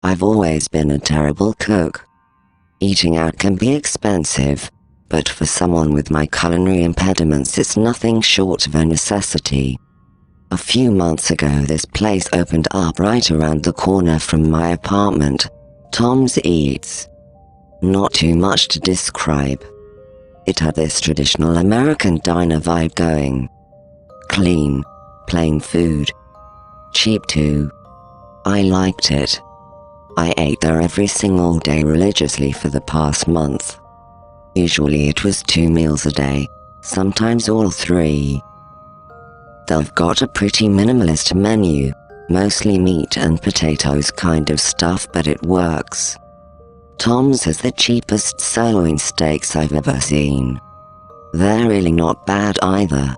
I've always been a terrible cook. Eating out can be expensive, but for someone with my culinary impediments it's nothing short of a necessity. A few months ago this place opened up right around the corner from my apartment, Tom's Eats. Not too much to describe. It had this traditional American diner vibe going. Clean, plain food. Cheap too. I liked it. I ate there every single day religiously for the past month. Usually it was 2 meals a day, sometimes all 3. They've got a pretty minimalist menu, mostly meat and potatoes kind of stuff, but it works. Tom's has the cheapest sirloin steaks I've ever seen. They're really not bad either.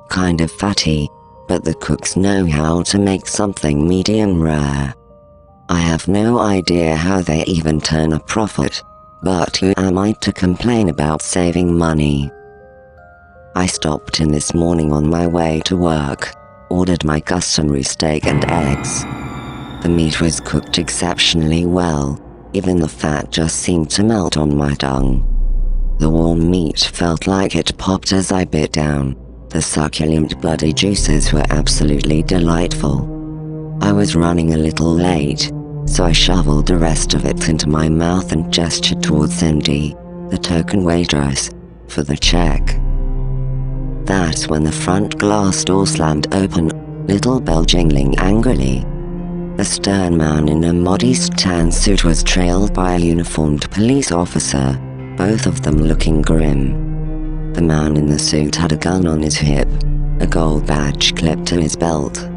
Kind of fatty, but the cooks know how to make something medium rare. I have no idea how they even turn a profit, but who am I to complain about saving money? I stopped in this morning on my way to work, ordered my customary steak and eggs. The meat was cooked exceptionally well, even the fat just seemed to melt on my tongue. The warm meat felt like it popped as I bit down. The succulent bloody juices were absolutely delightful. I was running a little late, so I shoveled the rest of it into my mouth and gestured towards Cindy, the token waitress, for the check. That's when the front glass door slammed open, little bell jingling angrily. A stern man in a modest tan suit was trailed by a uniformed police officer, both of them looking grim. The man in the suit had a gun on his hip, a gold badge clipped to his belt.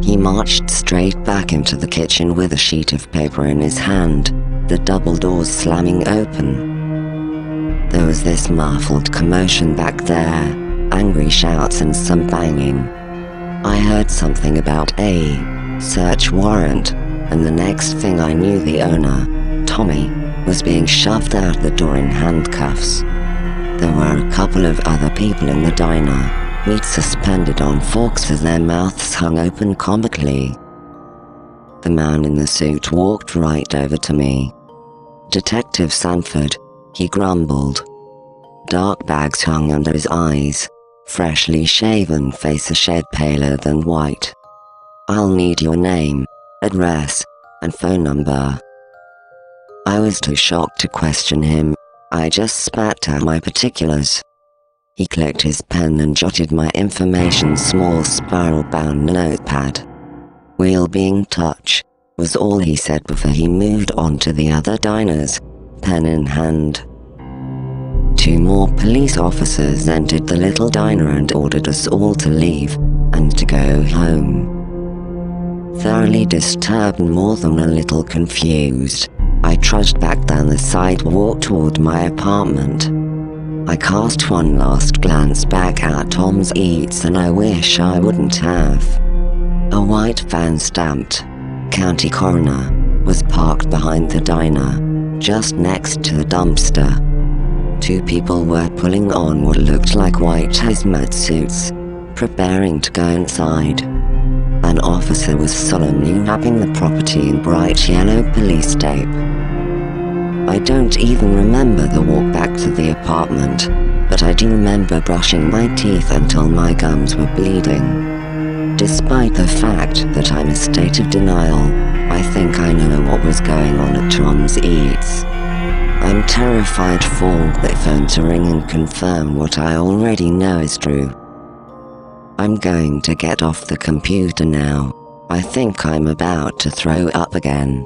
He marched straight back into the kitchen with a sheet of paper in his hand, the double doors slamming open. There was this muffled commotion back there, angry shouts and some banging. I heard something about a search warrant, and the next thing I knew the owner, Tommy, was being shoved out the door in handcuffs. There were a couple of other people in the diner, meat suspended on forks with their mouths hung open comically. The man in the suit walked right over to me. "Detective Sanford," he grumbled. Dark bags hung under his eyes, freshly shaven face a shade paler than white. "I'll need your name, address, and phone number." I was too shocked to question him. I just spat out my particulars. He clicked his pen and jotted my information small spiral-bound notepad. "We'll be in touch," was all he said before he moved on to the other diners, pen in hand. 2 more police officers entered the little diner and ordered us all to leave and to go home. Thoroughly disturbed and more than a little confused, I trudged back down the sidewalk toward my apartment. I cast one last glance back at Tom's Eats and I wish I wouldn't have. A white van stamped County Coroner was parked behind the diner, just next to the dumpster. 2 people were pulling on what looked like white hazmat suits, preparing to go inside. An officer was solemnly wrapping the property in bright yellow police tape. I don't even remember the walk back to the apartment, but I do remember brushing my teeth until my gums were bleeding. Despite the fact that I'm in a state of denial, I think I know what was going on at Tom's Eats. I'm terrified for the phone to ring and confirm what I already know is true. I'm going to get off the computer now. I think I'm about to throw up again.